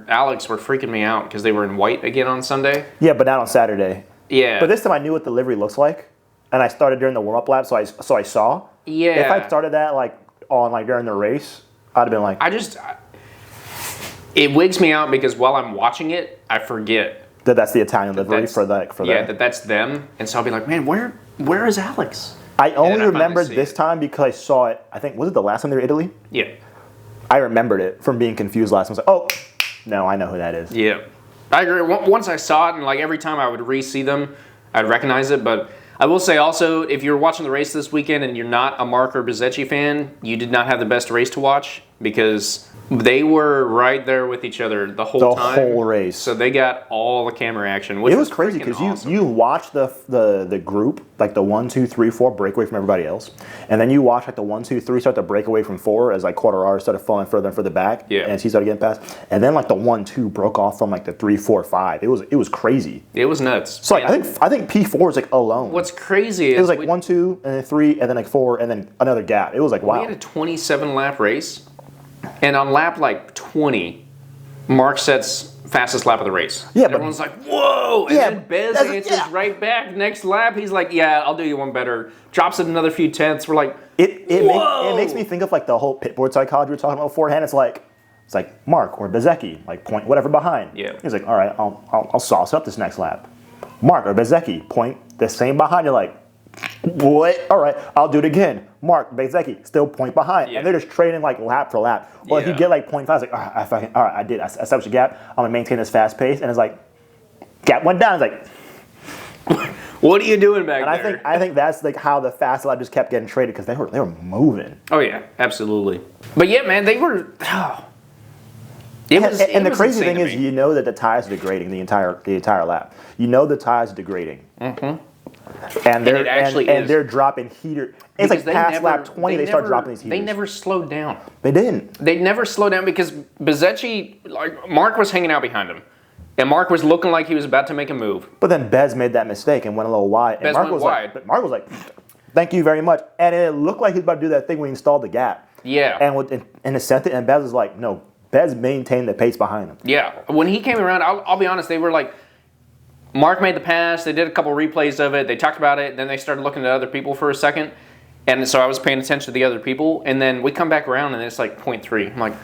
Alex were freaking me out because they were in white again on Sunday. Yeah, but not on Saturday. Yeah. But this time I knew what the livery looks like, and I started during the warm-up lap, so I saw. Yeah. If I started that during the race, I'd have been like. It wigs me out because while I'm watching it, I forget that's the Italian livery for that. Yeah, that's them, and so I'll be like, man, where is Alex? I only remembered this time because I saw it. I think was it the last time they were in Italy? Yeah. I remembered it from being confused last time. I was like, oh, no, I know who that is. Yeah. I agree. Once I saw it, and like every time I would re-see them, I'd recognize it. But I will say also, if you're watching the race this weekend and you're not a Marco Bezzecchi fan, you did not have the best race to watch because they were right there with each other the whole time. The whole race. So they got all the camera action, which was crazy because awesome. you watch the group, like the 1, 2, 3, 4 break away from everybody else. And then you watch like the 1, 2, 3 start to break away from 4 as like Quartararo started falling further and further back. Yeah. And he started getting past. And then like the 1, 2 broke off from like the 3, 4, 5. It was crazy. It was nuts. So like, I think P4 is like alone. What's crazy is it was like 1, 2, and then 3, and then like 4, and then another gap. It was like wow. We had a 27 lap race. And on lap like 20, Mark sets fastest lap of the race. Yeah, and everyone's like, whoa! And then Bez answers right back. Next lap, he's like, yeah, I'll do you one better. Drops it another few tenths. We're like, it makes me think of like the whole pitboard psychology we were talking about beforehand. It's like It's like Marc or Bezzecchi, like point whatever behind. Yeah. He's like, all right, I'll sauce up this next lap. Marc or Bezzecchi, point the same behind. You're like, what? All right, I'll do it again. Marc, Bezzecchi, still point behind. Yeah. And they're just trading like lap for lap. Well, if you get like 0.5, it's like, all right, I established a gap. I'm going to maintain this fast pace. And it's like, gap went down. It's like, what are you doing back and there? I think that's like how the fast lap just kept getting traded because they were moving. Oh yeah, absolutely. But yeah, man, they were. Oh. And the crazy thing is, you know that the tires are degrading the entire lap. You know the tires are degrading. Mm-hmm. And they're dropping heater. It's like past lap 20, they start dropping these heaters. They never slowed down. They didn't. They never slowed down because Bezzecchi, like Marc was hanging out behind him. And Marc was looking like he was about to make a move. But then Bez made that mistake and went a little wide. And Marc was like, thank you very much. And it looked like he was about to do that thing when he installed the gap. Yeah. And it sent it, and Bez was like, no, Bez maintained the pace behind him. Yeah. When he came around, I'll be honest, they were like, Marc made the pass, they did a couple replays of it, they talked about it, then they started looking at other people for a second. And so I was paying attention to the other people, and then we come back around and it's like 0.3. I'm like,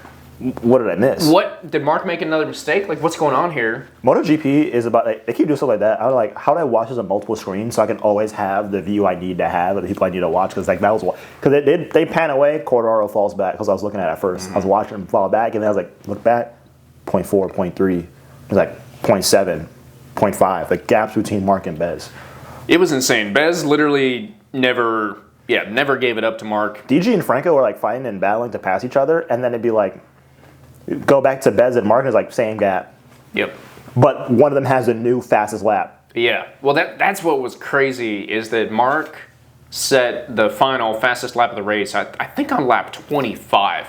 what did I miss? What? Did Marc make another mistake? Like, what's going on here? MotoGP is about, they keep doing stuff like that. I was like, how do I watch this on multiple screens so I can always have the view I need to have, or the people I need to watch? Because like that was what, because they pan away, Quartararo falls back, because I was looking at it at first. I was watching him fall back, and then I was like, look back, 0.4, 0.3. It was like 0.7, 0.5. The gaps between Marc and Bez. It was insane. Bez literally never gave it up to Marc. DG and Franco were like fighting and battling to pass each other, and then it'd be like, go back to Bez and Marc, and it's like same gap. Yep. But one of them has the new fastest lap. Yeah. Well, that's what was crazy is that Marc set the final fastest lap of the race, I think on lap 25.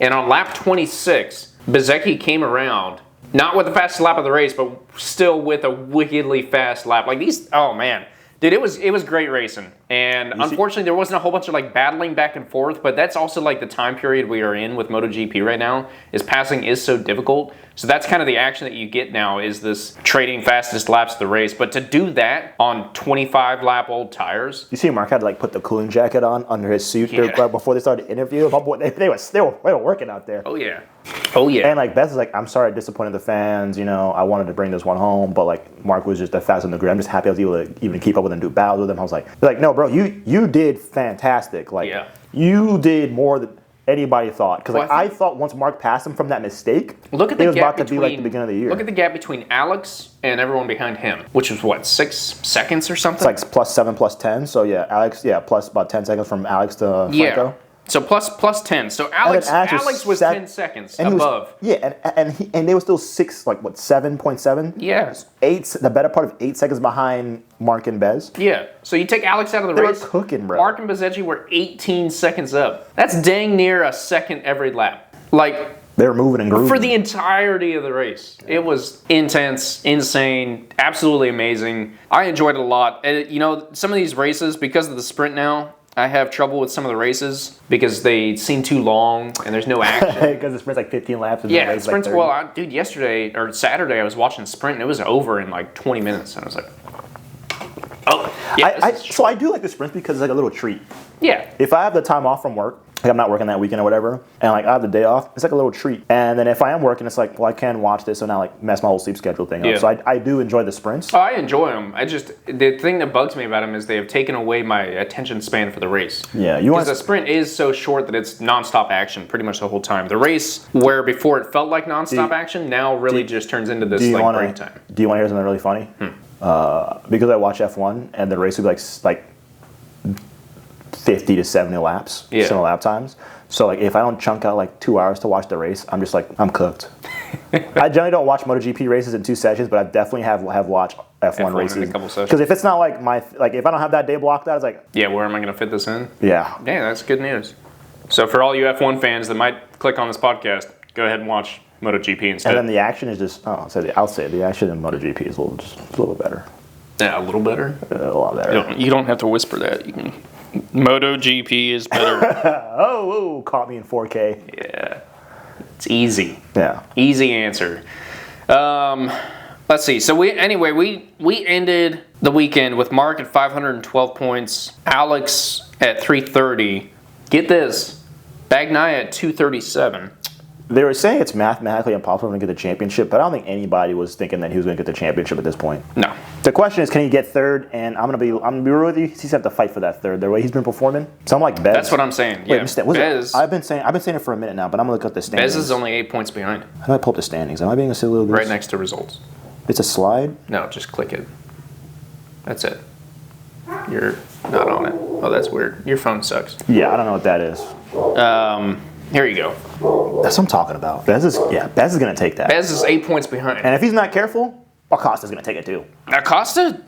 And on lap 26, Bezzecchi came around, not with the fastest lap of the race, but still with a wickedly fast lap. Like these, oh man. Dude, it was great racing. And unfortunately, there wasn't a whole bunch of like battling back and forth, but that's also like the time period we are in with MotoGP right now, is passing is so difficult. So that's kind of the action that you get now, is this trading fastest laps of the race. But to do that on 25 lap old tires. You see Marc had to like put the cooling jacket on under his suit before they started the interview. They were working out there. Oh yeah. Oh yeah. And like Beth is like, I'm sorry I disappointed the fans, you know, I wanted to bring this one home, but like Marc was just that fast on the grid. I'm just happy I was able to even keep up with him, do battles with him. I was like, no bro, you did fantastic. Like you did more than anybody thought. Because like I thought once Marc passed him from that mistake, look at the it was gap about to be like the beginning of the year. Look at the gap between Alex and everyone behind him, which was what, 6 seconds or something? It's like +7, +10. So yeah, Alex, plus about 10 seconds from Alex to Franco. Yeah. So plus 10. So Alex was 10 seconds above. And they were still 7.7? Yeah. 8, the better part of 8 seconds behind Marc and Bez. Yeah. So you take Alex out of the race. They were cooking, bro. Marc and Bezzecchi were 18 seconds up. That's dang near a second every lap. Like, they were moving and grooving. For the entirety of the race. It was intense, insane, absolutely amazing. I enjoyed it a lot. And, you know, some of these races, because of the sprint now, I have trouble with some of the races because they seem too long and there's no action. Because the sprint's like 15 laps. And yeah, the sprint's, like dude, yesterday or Saturday I was watching sprint and it was over in like 20 minutes. And I was like, oh, yeah. So I do like the sprints because it's like a little treat. Yeah. If I have the time off from work, like I'm not working that weekend or whatever, and like I have the day off, it's like a little treat. And then if I am working, it's like, well, I can watch this and not like mess my whole sleep schedule thing up. So I do enjoy the sprints. Oh, I enjoy them. The thing that bugs me about them is they have taken away my attention span for the race. Yeah, because the sprint is so short that it's nonstop action pretty much the whole time. The race, where before it felt like nonstop action, now really just turns into this like break time. Do you want to hear something really funny? Because I watch F1 and the race would be like 50 to 70 laps, similar lap times. So like if I don't chunk out like 2 hours to watch the race, I'm just like, I'm cooked. I generally don't watch MotoGP races in 2 sessions, but I definitely have watched F1 races in a couple sessions. Because if it's not like if I don't have that day blocked out, it's like, yeah, where am I going to fit this in? Yeah, that's good news. So for all you F1 fans that might click on this podcast, go ahead and watch MotoGP instead. And then the action is just, I'll say the action in MotoGP is a little better. Yeah, a little better. A lot better. You don't have to whisper that. You can. MotoGP is better. oh, caught me in 4K. Yeah, it's easy. Yeah, easy answer. Let's see. So we ended the weekend with Marc at 512 points, Alex at 330. Get this, Bagnaia at 237. They were saying it's mathematically impossible to get the championship, but I don't think anybody was thinking that he was going to get the championship at this point. No. The question is, can he get third? And I'm gonna be real with you. He's gonna have to fight for that third. The way he's been performing, so I'm like Bez. That's what I'm saying. Wait, Yeah. Bez. I've been saying it for a minute now, but I'm gonna look at the standings. Bez is only 8 points behind. How do I pull up the standings? Am I being a silly little goose? Right next to results. It's a slide. No, just click it. That's it. You're not on it. Oh, that's weird. Your phone sucks. Yeah, I don't know what that is. Here you go. That's what I'm talking about. Bez is gonna take that. Bez is 8 points behind. And if he's not careful, Acosta's gonna take it too. Acosta?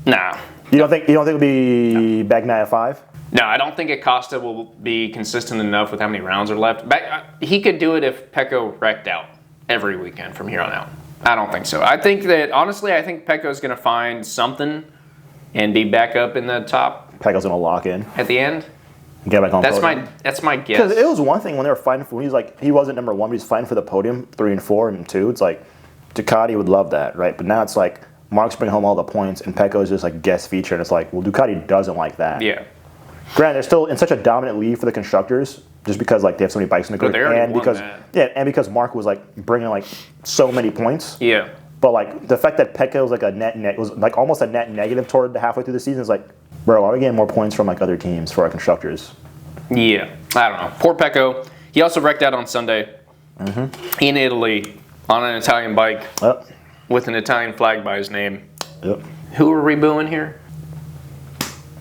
Nah. You don't think it'll be Bagnaia 5? No, I don't think Acosta will be consistent enough with how many rounds are left. He could do it if Pecco wrecked out every weekend from here on out. I don't think so. I think Pecco's going to find something and be back up in the top. Pecco's gonna lock in At the end. Get back on. That's my guess. Because it was one thing when they were fighting for. He wasn't number one, but he's fighting for the podium 3 and 4 and 2. It's like Ducati would love that, right? But now it's like Marc's bringing home all the points, and Pecco's just like guest feature, and it's like, well, Ducati doesn't like that. Yeah. Granted, they're still in such a dominant lead for the constructors, just because like they have so many bikes in the grid, and because Marc was like bringing like so many points. Yeah. But like the fact that Pecco was like was like almost a net negative toward the halfway through the season is like, bro, are we getting more points from like other teams for our constructors? Yeah, I don't know. Poor Pecco. He also wrecked out on Sunday in Italy on an Italian bike with an Italian flag by his name. Yep. Who are we booing here?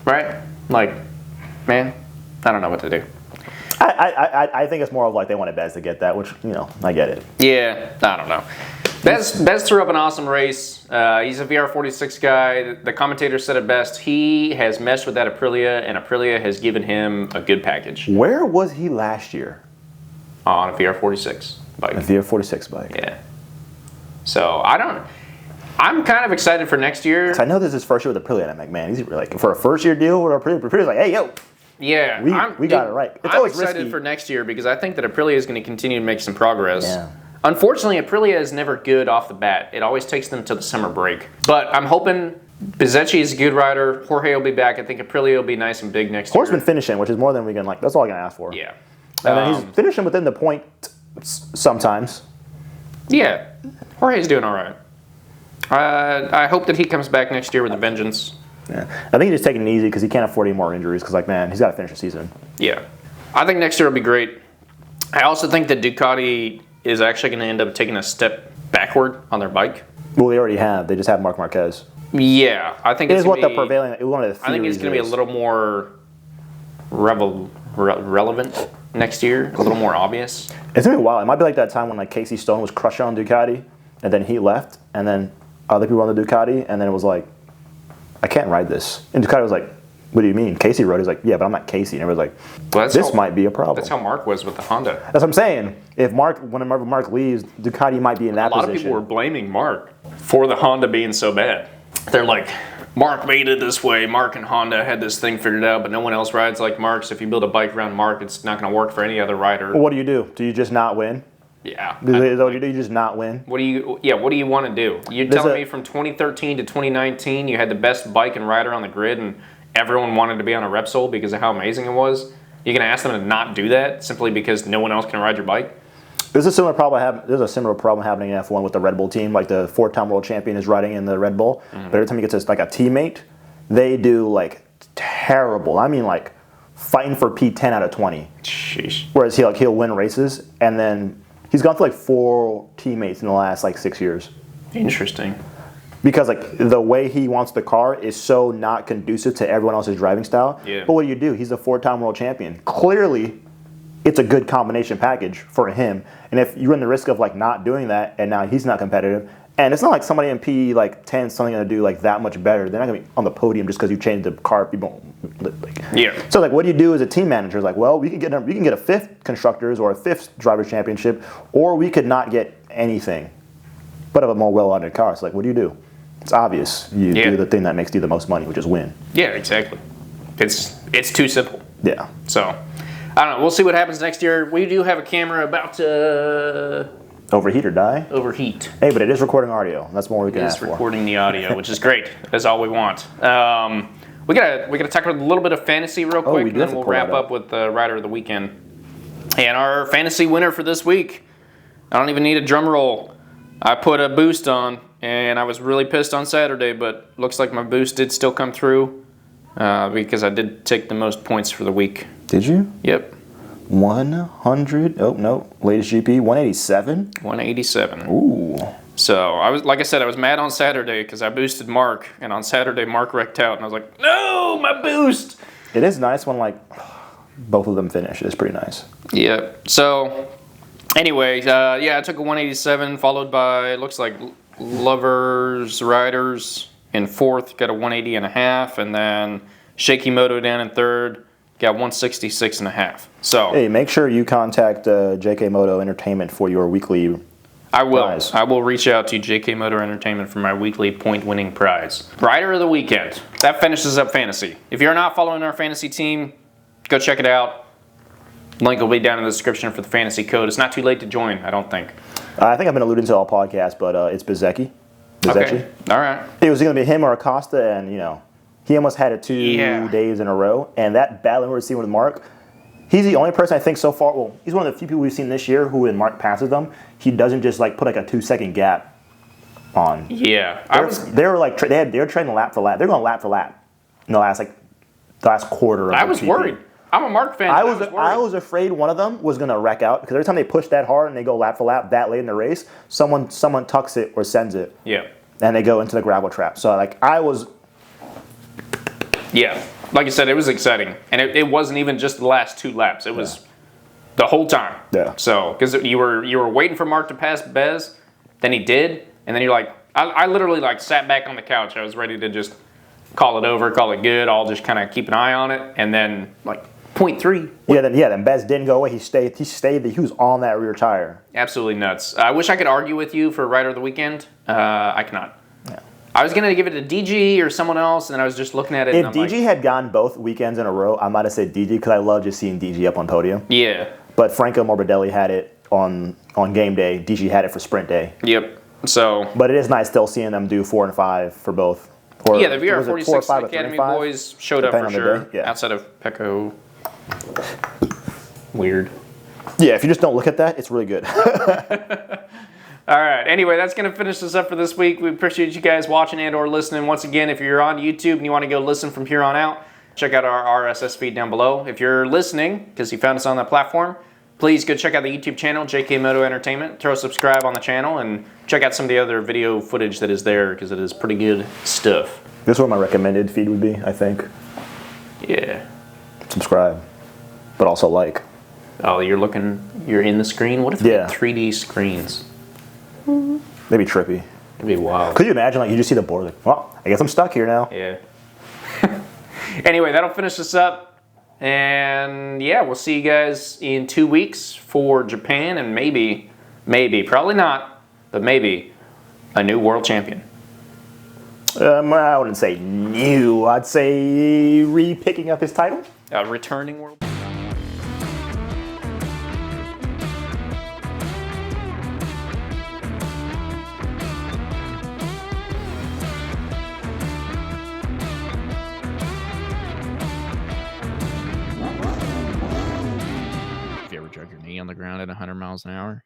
Right? Like, man, I don't know what to do. I think it's more of like they wanted Bez to get that, which, I get it. Yeah, I don't know. Bez threw up an awesome race. He's a VR46 guy. The commentator said it best. He has meshed with that Aprilia, and Aprilia has given him a good package. Where was he last year? On a VR46 bike. A VR46 bike. Yeah. So, I'm kind of excited for next year. I know this is his first year with Aprilia, and I'm like, man, he's like, for a first year deal with Aprilia, Aprilia's like, hey, yo. Yeah. We got it right. It's I'm always excited risky for next year because I think that Aprilia is going to continue to make some progress. Yeah. Unfortunately, Aprilia is never good off the bat. It always takes them to the summer break. But I'm hoping Bezzecchi is a good rider. Jorge will be back. I think Aprilia will be nice and big next year. Horseman finishing, which is more than we can like. That's all I can ask for. Yeah. And then he's finishing within the point sometimes. Yeah. Jorge's doing all right. I hope that he comes back next year with a vengeance. Yeah. I think he's just taking it easy because he can't afford any more injuries because, like, man, he's got to finish the season. Yeah. I think next year will be great. I also think that Ducati is actually going to end up taking a step backward on their bike. Well, they already have. They just have Marc Marquez. Yeah, I think it is what the prevailing. One of the theories I think it's going to be a little more relevant next year, a little more obvious. It's going to be wild. It might be like that time when like Casey Stone was crushing on Ducati, and then he left, and then other people on the Ducati, and then it was like, I can't ride this. And Ducati was like, what do you mean? Casey rode it. He's like, yeah, but I'm not Casey. And everyone's like, this might be a problem. That's how Marc was with the Honda. That's what I'm saying. Whenever Marc leaves, Ducati might be in that position. A lot of people were blaming Marc for the Honda being so bad. They're like, Marc made it this way. Marc and Honda had this thing figured out, but no one else rides like Marc. So if you build a bike around Marc, it's not going to work for any other rider. Well, what do you do? Do you just not win? Yeah. Is that what you do? You just not win? What do you want to do? You're telling me from 2013 to 2019, you had the best bike and rider on the grid, and everyone wanted to be on a Repsol because of how amazing it was? You're going to ask them to not do that simply because no one else can ride your bike? There's a similar problem happening in F1 with the Red Bull team. Like the 4-time world champion is riding in the Red Bull, but every time he gets like a teammate, they do like terrible. I mean, like fighting for P10 out of 20. Sheesh. Whereas he'll win races, and then he's gone through like 4 teammates in the last like 6 years. Interesting. Because like the way he wants the car is so not conducive to everyone else's driving style. Yeah. But what do? He's a 4-time world champion. Clearly, it's a good combination package for him. And if you run the risk of like not doing that, and now he's not competitive, and it's not like somebody in P like 10 is suddenly going to do like that much better. They're not going to be on the podium just because you changed the car. Yeah. So like, what do you do as a team manager? It's like, well, we can get a 5th constructors or a 5th drivers championship, or we could not get anything, but have a more well-rounded car. It's like, what do you do? It's obvious. You do the thing that makes you the most money, which is win. Yeah, exactly. It's too simple. Yeah. So, I don't know. We'll see what happens next year. We do have a camera about to overheat or die. Overheat. Hey, but it is recording audio. That's more we can ask for. It's recording the audio, which is great. That's all we want. We gotta talk about a little bit of fantasy real quick, and then we'll wrap up with the rider of the weekend. And our fantasy winner for this week, I don't even need a drum roll. I put a boost on, and I was really pissed on Saturday, but looks like my boost did still come through because I did take the most points for the week. Did you? Yep. 100. Oh no, latest GP 187. 187. Ooh. So I was, like I said, I was mad on Saturday because I boosted Mark, and on Saturday Mark wrecked out, and I was like, no, my boost. It is nice when like both of them finish. It's pretty nice. Yep. So anyway, yeah, I took a 187, followed by looks like Lovers Riders in fourth, got a 180.5, and then JKMoto down in third. Got 166.5. So hey, make sure you contact JKMoto Entertainment for your weekly. I will. Prize. I will reach out to JKMoto Entertainment for my weekly point-winning prize. Rider of the weekend. That finishes up fantasy. If you're not following our fantasy team, go check it out. Link will be down in the description for the fantasy code. It's not too late to join, I don't think. I think I've been alluding to all podcasts, but it's Bezzecchi. Okay. All right. It was going to be him or Acosta, and you know. He almost had it 2 days in a row, and that battle we're seeing with Mark, he's the only person I think so far, well, he's one of the few people we've seen this year who when Mark passes them, he doesn't just like put like a 2-second gap on. Yeah. They were trading lap for lap. They're going lap for lap in the last quarter of I the was GP. worried. I'm a Mark fan. I was afraid one of them was going to wreck out because every time they push that hard and they go lap for lap that late in the race, someone tucks it or sends it. Yeah. And they go into the gravel trap. So like I was. Yeah, like I said, it was exciting, and it wasn't even just the last 2 laps. It was the whole time. Yeah. So because you were waiting for Mark to pass Bez, then he did, and then you're like, I literally like sat back on the couch. I was ready to just call it over, call it good. I'll just kind of keep an eye on it, and then like 0.3. Then Bez didn't go away. He stayed. He was on that rear tire. Absolutely nuts. I wish I could argue with you for Rider of the Weekend. I cannot. Yeah. I was going to give it to DG or someone else, and then I was just looking at it. If and DG had gone both weekends in a row, I might have said DG because I love just seeing DG up on podium. Yeah. But Franco Morbidelli had it on game day. DG had it for sprint day. Yep. So. But it is nice still seeing them do 4 and 5 for both. Or, yeah, the VR46 Academy boys showed up for sure. Yeah. Outside of Pecco. Weird. Yeah, if you just don't look at that, it's really good. All right. Anyway, that's going to finish this up for this week. We appreciate you guys watching and or listening. Once again, if you're on YouTube and you want to go listen from here on out, check out our RSS feed down below. If you're listening, because you found us on that platform, please go check out the YouTube channel, JKMoto Entertainment. Throw a subscribe on the channel and check out some of the other video footage that is there because it is pretty good stuff. This is where my recommended feed would be, I think. Yeah. Subscribe, but also like. Oh, you're in the screen? What if we had 3D screens? Maybe trippy. It'd be wild. Could you imagine, like, you just see the board, like, well, I guess I'm stuck here now. Yeah. Anyway, that'll finish this up. And, yeah, we'll see you guys in 2 weeks for Japan and maybe, probably not, but maybe a new world champion. I wouldn't say new. I'd say re-picking up his title. A returning world. Have you ever drug your knee on the ground at 100 miles an hour?